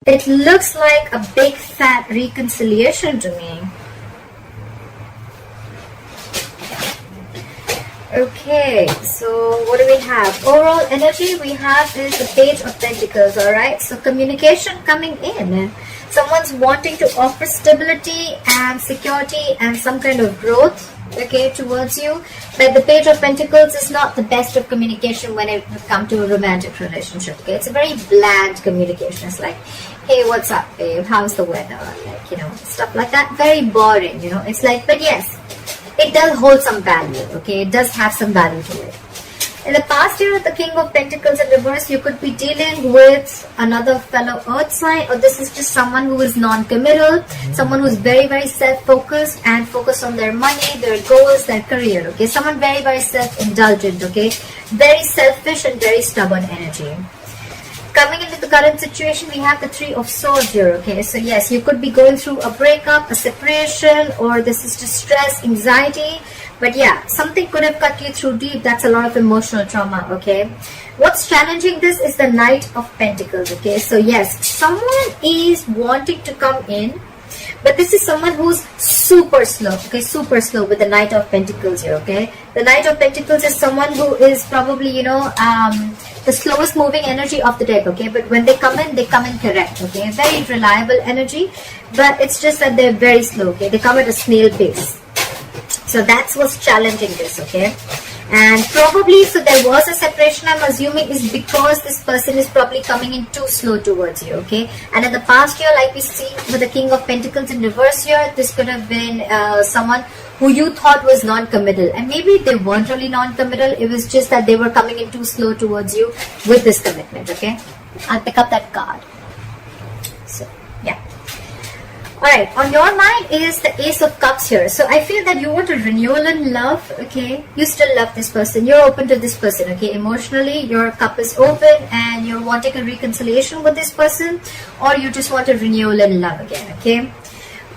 It looks like a big fat reconciliation to me. Okay, so what do we have? Overall energy we have is the Page of Pentacles, alright? So communication coming in. Someone's wanting to offer stability and security and some kind of growth, okay, towards you. But the Page of Pentacles is not the best of communication when it comes to a romantic relationship, okay? It's a very bland communication. It's like, hey, what's up, babe? How's the weather? Like, you know, stuff like that. Very boring, you know? It's like, but yes, it does hold some value, okay? It does have some value to it. In the past year, the King of Pentacles in reverse, you could be dealing with another fellow earth sign, or this is just someone who is non-committal, someone who's very, very self-focused and focused on their money, their goals, their career, okay? Someone very, very self-indulgent, okay? Very selfish and very stubborn energy. Coming into the current situation, we have the Three of Swords here, okay? So yes, you could be going through a breakup, a separation, or this is just stress, anxiety. But yeah, something could have cut you through deep. That's a lot of emotional trauma, okay? What's challenging this is the Knight of Pentacles, okay? So yes, someone is wanting to come in, but this is someone who's super slow, okay? Super slow with the Knight of Pentacles here, okay? The Knight of Pentacles is someone who is probably, you know, the slowest moving energy of the deck, okay? But when they come in correct, okay? Very reliable energy, but it's just that they're very slow, okay? They come at a snail pace. So that's what's challenging this, okay? And probably, so there was a separation, I'm assuming, is because this person is probably coming in too slow towards you, okay? And in the past year, like we see with the King of Pentacles in reverse here, this could have been someone who you thought was non-committal. And maybe they weren't really non-committal, it was just that they were coming in too slow towards you with this commitment, okay? I'll pick up that card. So, yeah. Alright, on your mind is the Ace of Cups here. So I feel that you want a renewal in love, okay? You still love this person. You're open to this person, okay? Emotionally, your cup is open and you're wanting a reconciliation with this person, or you just want a renewal in love again, okay?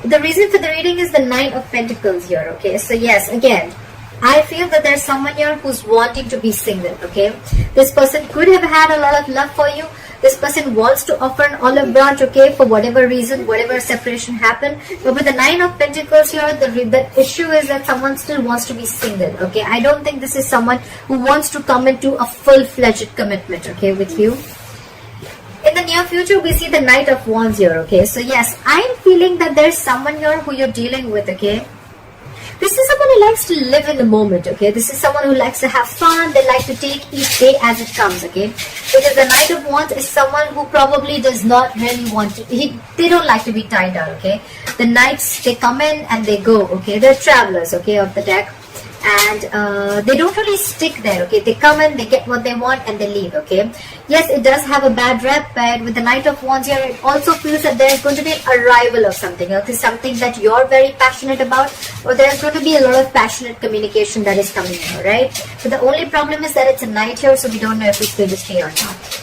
The reason for the reading is the Nine of Pentacles here, okay? So yes, again, I feel that there's someone here who's wanting to be single, okay? This person could have had a lot of love for you. This person wants to offer an olive branch, okay, for whatever reason, whatever separation happened. But with the Nine of Pentacles here, the issue is that someone still wants to be single, okay? I don't think this is someone who wants to come into a full-fledged commitment, okay, with you. In the near future, we see the Knight of Wands here, okay? So yes, I'm feeling that there's someone here who you're dealing with, okay? This is someone who likes to live in the moment, okay? This is someone who likes to have fun. They like to take each day as it comes, okay? Because the Knight of Wands is someone who probably does not really want to... They don't like to be tied down, okay? The Knights, they come in and they go, okay? They're travelers, okay, of the deck. And they don't really stick there, okay? They come in, they get what they want, and they leave, okay? Yes, it does have a bad rep, but with the Knight of Wands here, it also feels that there's going to be an arrival of something, okay? Something that you're very passionate about, or there's going to be a lot of passionate communication that is coming in, right? But the only problem is that it's a night here, so we don't know if it's going to stay or not.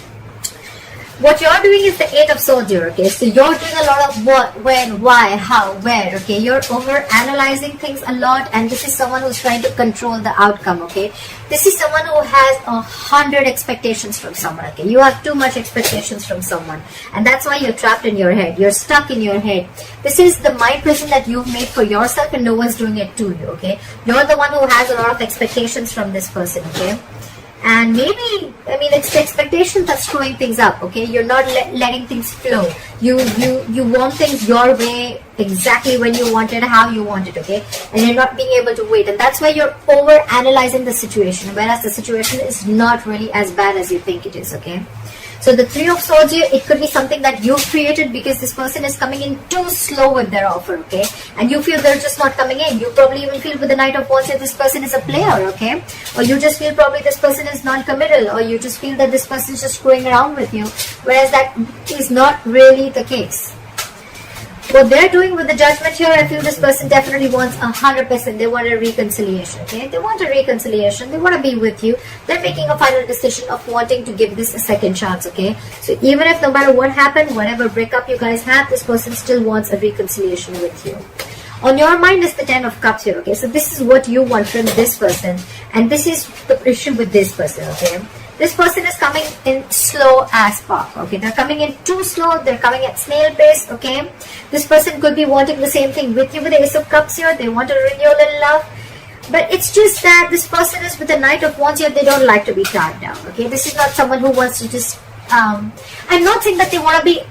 What you're doing is the Eight of Swords here, okay? So you're doing a lot of what, when, why, how, where, okay? You're over-analyzing things a lot, and this is someone who's trying to control the outcome, okay? This is someone who has 100 expectations from someone, okay? You have too much expectations from someone, and that's why you're trapped in your head. You're stuck in your head. This is the mind prison that you've made for yourself, and no one's doing it to you, okay? You're the one who has a lot of expectations from this person, okay? And maybe, I mean, it's the expectation that's screwing things up, okay? You're not letting things flow. You want things your way, exactly when you want it, how you want it, okay? And you're not being able to wait. And that's why you're over-analyzing the situation, whereas the situation is not really as bad as you think it is, okay? So the Three of Swords here, it could be something that you've created because this person is coming in too slow with their offer, okay? And you feel they're just not coming in. You probably even feel with the Knight of Wands that this person is a player, okay? Or you just feel probably this person is non-committal, or you just feel that this person is just screwing around with you, whereas that is not really the case. What they're doing with the Judgment here, I feel this person definitely wants 100%. They want a reconciliation, okay? They want a reconciliation. They want to be with you. They're making a final decision of wanting to give this a second chance, okay? So even if no matter what happened, whatever breakup you guys have, this person still wants a reconciliation with you. On your mind is the Ten of Cups here, okay? So this is what you want from this person, and this is the issue with this person, okay? This person is coming in slow as fuck, okay? They're coming in too slow. They're coming at snail pace, okay? This person could be wanting the same thing with you with the Ace of Cups here. They want a renewal in love. But it's just that this person is with the Knight of Wands here. They don't like to be tied down, okay? This is not someone who wants to just... I'm not saying that they want to be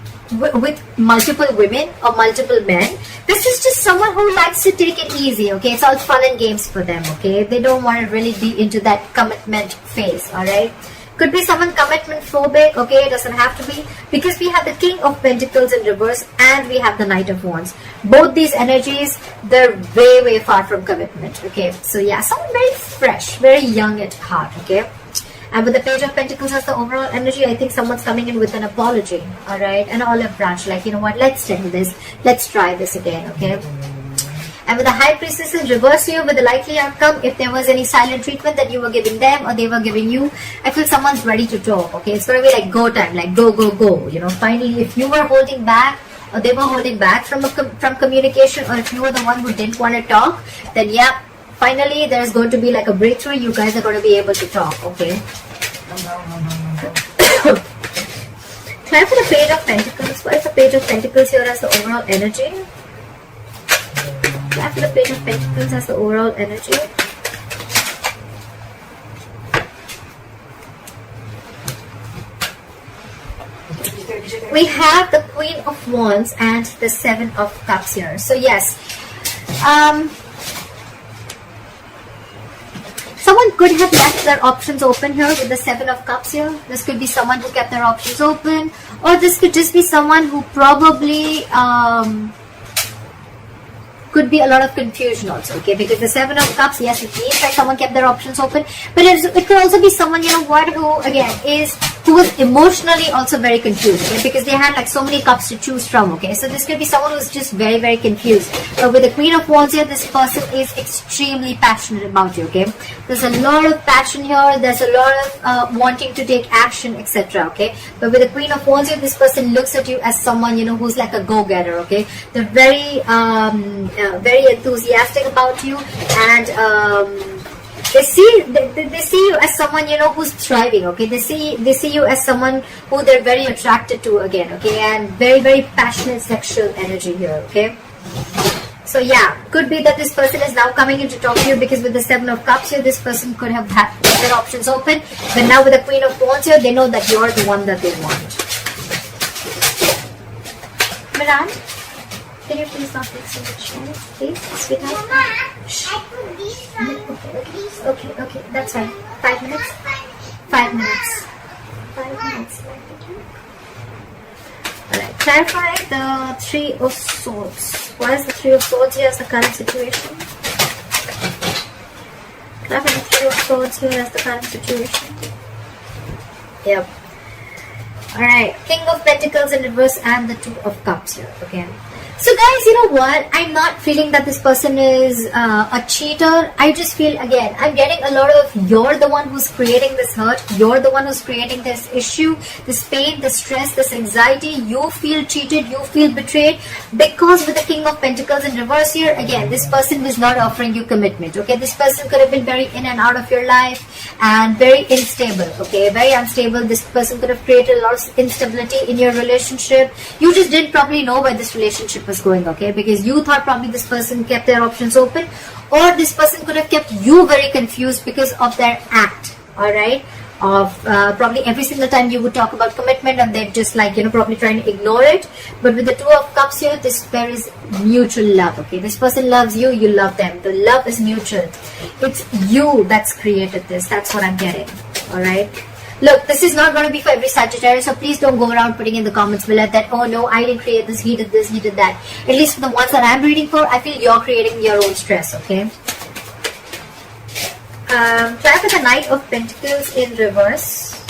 with multiple women or multiple men. This is just someone who likes to take it easy, okay? It's all fun and games for them, okay? They don't want to really be into that commitment phase, alright? Could be someone commitment phobic, okay? It doesn't have to be, because we have the King of Pentacles in reverse and we have the Knight of Wands. Both these energies, they're way far from commitment, okay? So yeah, someone very fresh, very young at heart, okay? And with the Page of Pentacles as the overall energy, I think someone's coming in with an apology, alright? An olive branch, like, you know what, let's settle this. Let's try this again, okay? And with the High Priestess in reverse here, with the likely outcome, if there was any silent treatment that you were giving them or they were giving you, I feel someone's ready to talk, okay? It's going to be like go time, like go, you know? Finally, if you were holding back or they were holding back from communication, or if you were the one who didn't want to talk, then yeah, finally, there's going to be like a breakthrough. You guys are going to be able to talk, okay? Try for the Page of Pentacles. What is the Page of Pentacles here as the overall energy? Try for the Page of Pentacles as the overall energy. We have the Queen of Wands and the Seven of Cups here. So yes, someone could have left their options open here with the Seven of Cups here. This could be someone who kept their options open, or this could just be someone who probably could be a lot of confusion also, okay? Because the Seven of Cups, yes, it means like someone kept their options open, but it could also be someone, you know what, who again who was emotionally also very confused, okay? Because they had like so many cups to choose from, okay? So this could be someone who's just very confused. But with the Queen of Wands here, this person is extremely passionate about you, okay? There's a lot of passion here. There's a lot of wanting to take action, etc., okay? But with the Queen of Wands here, this person looks at you as someone, you know, who's like a go-getter, okay? They're very enthusiastic about you, and they see you as someone, you know, who's thriving, okay? They see you as someone who they're very attracted to again, okay? And very passionate sexual energy here, okay? So yeah, could be that this person is now coming in to talk to you, because with the Seven of Cups here, this person could have had their options open, but now with the Queen of Wands here, they know that you're the one that they want. Miran, can you please not take so much time, please, sweetheart? Mama, I put this one. Okay, that's fine. 5 minutes? 5 minutes. 5 minutes. Alright, clarify the Three of Swords. What is the Three of Swords here as the current situation? Clarify the Three of Swords here as the current situation. Yep. Alright, King of Pentacles in reverse and the Two of Cups here, okay? So guys, you know what? I'm not feeling that this person is a cheater. I just feel, again, I'm getting a lot of you're the one who's creating this hurt. You're the one who's creating this issue, this pain, this stress, this anxiety. You feel cheated. You feel betrayed. Because with the King of Pentacles in reverse here, again, this person was not offering you commitment. Okay, this person could have been very in and out of your life and very unstable. Okay, very unstable. This person could have created a lot of instability in your relationship. You just didn't probably know where this relationship was going, okay? Because you thought probably this person kept their options open, or this person could have kept you very confused because of their act, alright? Of probably every single time you would talk about commitment and they're just like, you know, probably trying to ignore it. But with the Two of Cups here, there is mutual love, okay? This person loves you, you love them. The love is mutual. It's you that's created this. That's what I'm getting, alright? Look, this is not going to be for every Sagittarius, so please don't go around putting in the comments below that, oh no, I didn't create this, he did this, he did that. At least for the ones that I'm reading for, I feel you're creating your own stress, okay? Try for the Knight of Pentacles in reverse.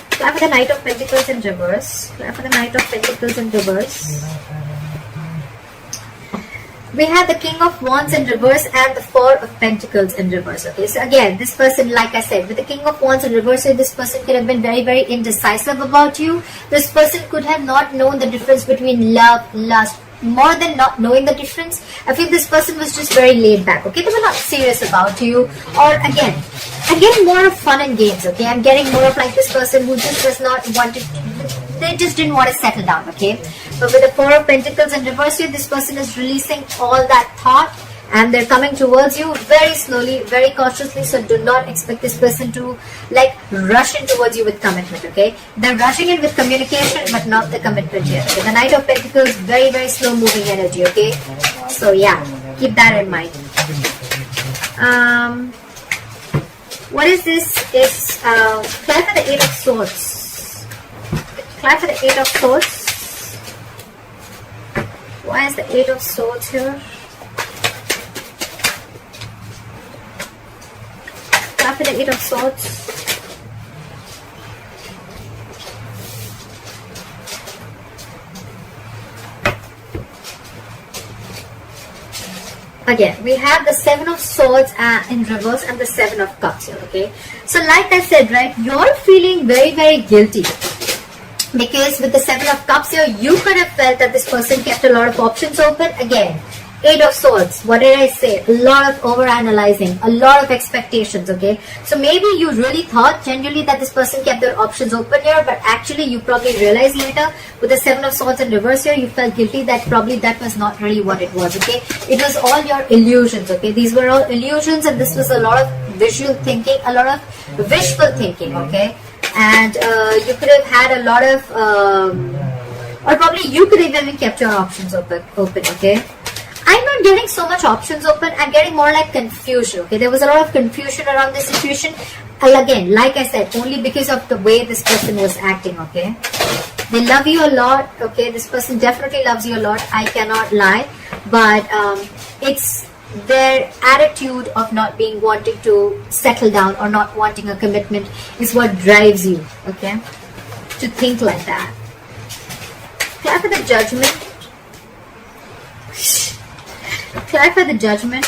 Try for the Knight of Pentacles in reverse. Try for the Knight of Pentacles in reverse. We have the King of Wands in reverse and the Four of Pentacles in reverse. Okay, so again, this person, like I said, with the King of Wands in reverse, this person could have been very indecisive about you. This person could have not known the difference between love, lust. More than not knowing the difference, I feel this person was just very laid back. Okay, they were not serious about you. Or again, I'm getting more of fun and games, okay? I'm getting more of like this person who just does not want to, they just didn't want to settle down, okay? But with the Four of Pentacles in reverse here, this person is releasing all that thought and they're coming towards you very slowly, very cautiously. So do not expect this person to like rush in towards you with commitment, okay? They're rushing in with communication, but not the commitment here. Okay? The Knight of Pentacles, very, very slow moving energy, okay? So yeah, keep that in mind. What is this? It's apply for the Eight of Swords. Apply for the Eight of Swords. Why is the Eight of Swords here? Apply for the Eight of Swords. Again, we have the Seven of Swords in reverse and the Seven of Cups here, okay? So like I said, right, you're feeling very, very guilty. Because with the Seven of Cups here, you could have felt that this person kept a lot of options open. Again, Eight of Swords, what did I say? A lot of overanalyzing, a lot of expectations, okay? So maybe you really thought genuinely that this person kept their options open here, but actually you probably realized later with the Seven of Swords in reverse here, you felt guilty that probably that was not really what it was, okay? It was all your illusions, okay? These were all illusions and this was a lot of visual thinking, a lot of wishful thinking, okay? And you could have had a lot of, or probably you could have even kept your options open, okay? I'm not getting so much options open. I'm getting more like confusion. Okay, there was a lot of confusion around this situation. And again, like I said, only because of the way this person was acting. Okay, they love you a lot. Okay, this person definitely loves you a lot. I cannot lie, but it's their attitude of not being wanting to settle down or not wanting a commitment is what drives you. Okay, to think like that. Clap for the Judgment. Clarify the Judgment.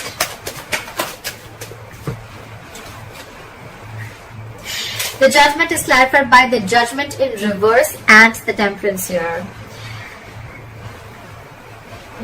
The Judgment is clarified by the Judgment in reverse and the Temperance here.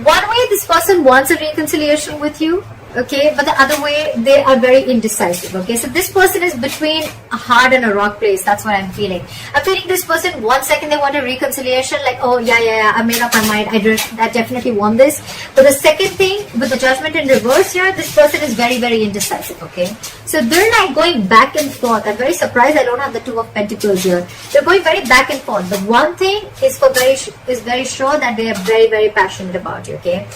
One way this person wants a reconciliation with you, okay, but the other way they are very indecisive, okay? So this person is between a hard and a rock place. That's what I'm feeling. I'm feeling this person, 1 second they want a reconciliation, like, oh yeah, I made up my mind, I definitely want this. But the second thing, with the Judgment in reverse here, this person is very, very indecisive, okay? So they're like going back and forth. I'm very surprised I don't have the Two of Pentacles here. They're going very back and forth. But one thing is very sure that they are very, very passionate about you, okay?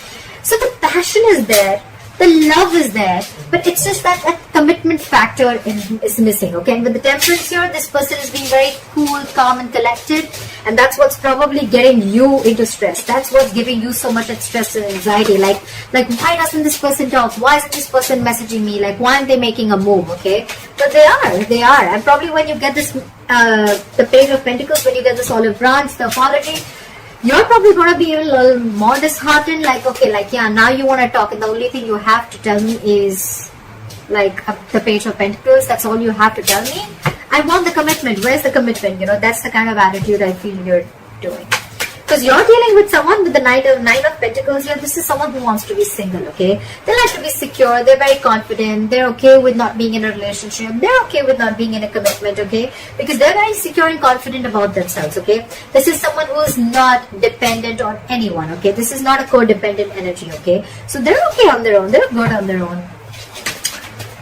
So the passion is there. The love is there, but it's just that commitment factor is missing, okay? And with the Temperance here, this person is being very cool, calm and collected, and that's what's probably getting you into stress. That's what's giving you so much stress and anxiety. Like why doesn't this person talk? Why isn't this person messaging me? Like, why aren't they making a move, okay? But they are. And probably when you get this, the Page of Pentacles, when you get this olive branch, the apology, you're probably going to be a little more disheartened, like, okay, like, yeah, now you want to talk, and the only thing you have to tell me is, like, the Page of Pentacles. That's all you have to tell me. I want the commitment. Where's the commitment? You know, that's the kind of attitude I feel you're doing. Because you're dealing with someone with the Nine of Pentacles here. This is someone who wants to be single, okay? They like to be secure. They're very confident. They're okay with not being in a relationship. They're okay with not being in a commitment, okay? Because they're very secure and confident about themselves, okay? This is someone who is not dependent on anyone, okay? This is not a codependent energy, okay? So they're okay on their own. They're good on their own.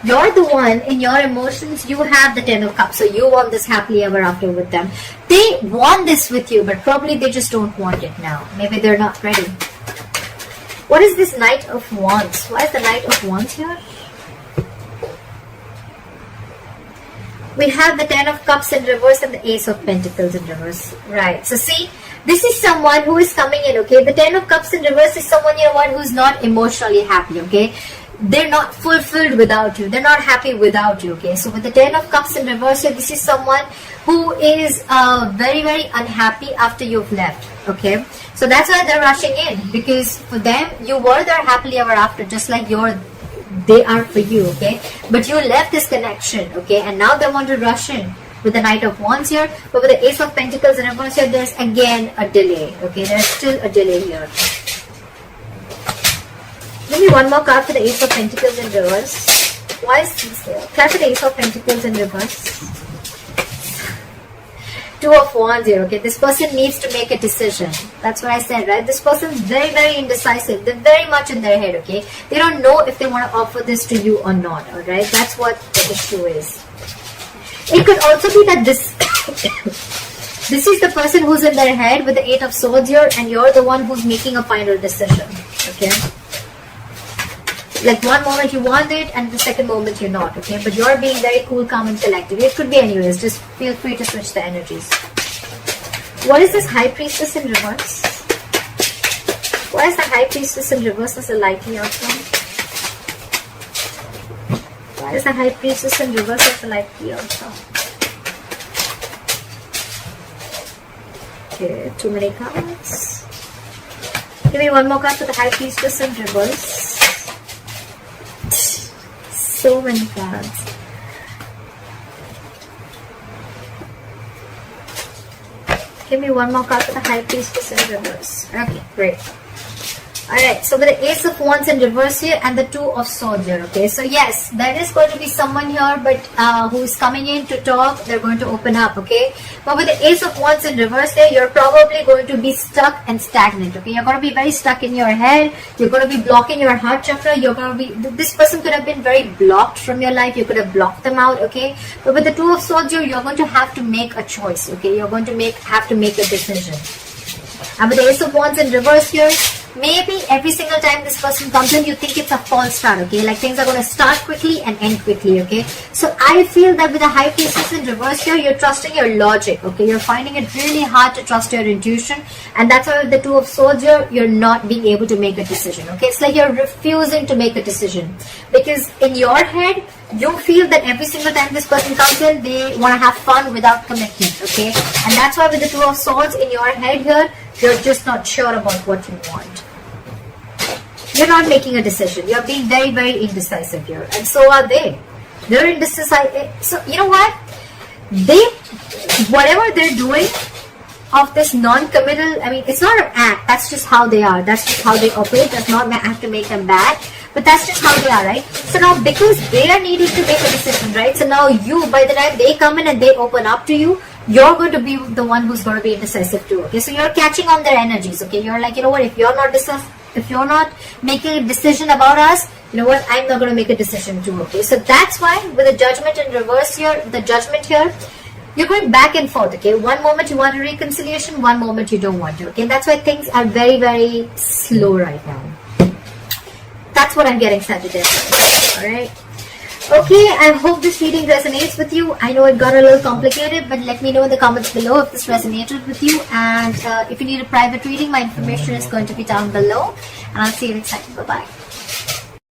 You're the one, in your emotions, you have the Ten of Cups. So you want this happily ever after with them. They want this with you, but probably they just don't want it now. Maybe they're not ready. What is this Knight of Wands? Why is the Knight of Wands here? We have the Ten of Cups in reverse and the Ace of Pentacles in reverse. Right. So see, this is someone who is coming in, okay? The Ten of Cups in reverse is someone, you know what, who's not emotionally happy, okay? They're not fulfilled without you. They're not happy without you, okay? So with the Ten of Cups in reverse here, this is someone who is very, very unhappy after you've left, okay? So that's why they're rushing in, because for them, you were there happily ever after, just like they are for you, okay? But you left this connection, okay? And now they want to rush in with the Knight of Wands here. But with the Ace of Pentacles in reverse here, there's again a delay, okay? There's still a delay here. Give me one more card for the Ace of Pentacles in reverse. Why is this here? Clarify the Ace of Pentacles in reverse. Two of Wands here, okay? This person needs to make a decision. That's what I said, right? This person's very, very indecisive. They're very much in their head, okay? They don't know if they want to offer this to you or not, alright? That's what the issue is. It could also be that this this is the person who's in their head with the Eight of Swords here, and you're the one who's making a final decision, okay? Like one moment you want it and the second moment you're not, okay? But you're being very cool, calm and collected. It could be anyways. Just feel free to switch the energies. What is this High Priestess in reverse? Why is the High Priestess in reverse as a likely outcome? Why is the High Priestess in reverse as a likely outcome? Okay, too many cards. Give me one more card for the High Priestess in reverse. So many cards. Give me one more card for the High Priestess in reverse. Okay, great. Alright, so with the Ace of Wands in reverse here and the Two of Swords here, okay? So yes, there is going to be someone here but who's coming in to talk. They're going to open up, okay? But with the Ace of Wands in reverse here, you're probably going to be stuck and stagnant, okay? You're going to be very stuck in your head. You're going to be blocking your heart chakra. You're going to be, this person could have been very blocked from your life. You could have blocked them out, okay? But with the Two of Swords here, you're going to have to make a choice, okay? You're going to have to make a decision. And with the Ace of Wands in reverse here, maybe every single time this person comes in, you think it's a false start, okay? Like things are going to start quickly and end quickly, okay? So I feel that with the High Priestess in reverse here, you're trusting your logic, okay? You're finding it really hard to trust your intuition. And that's why with the Two of Swords here, you're not being able to make a decision, okay? It's like you're refusing to make a decision. Because in your head, you feel that every single time this person comes in, they want to have fun without commitment, okay? And that's why with the Two of Swords in your head here, you're just not sure about what you want. You're not making a decision. You're being very, very indecisive here. And so are they. They're indecisive. So, you know what? Whatever they're doing of this non-committal, I mean, it's not an act. That's just how they are. That's just how they operate. Does not have to make them bad. But that's just how they are, right? So now, because they are needing to make a decision, right? So now you, by the time they come in and they open up to you, you're going to be the one who's going to be indecisive too, okay? So you're catching on their energies, okay? You're like, you know what, if you're not making a decision about us, you know what, I'm not going to make a decision too, okay? So that's why with the Judgment in reverse here, the Judgment here, you're going back and forth, okay? One moment you want a reconciliation, one moment you don't want to, okay? And that's why things are very, very slow right now. That's what I'm getting, Sagittarius, alright? Okay, I hope this reading resonates with you. I know it got a little complicated, but let me know in the comments below if this resonated with you. And if you need a private reading, my information is going to be down below. And I'll see you next time. Bye-bye.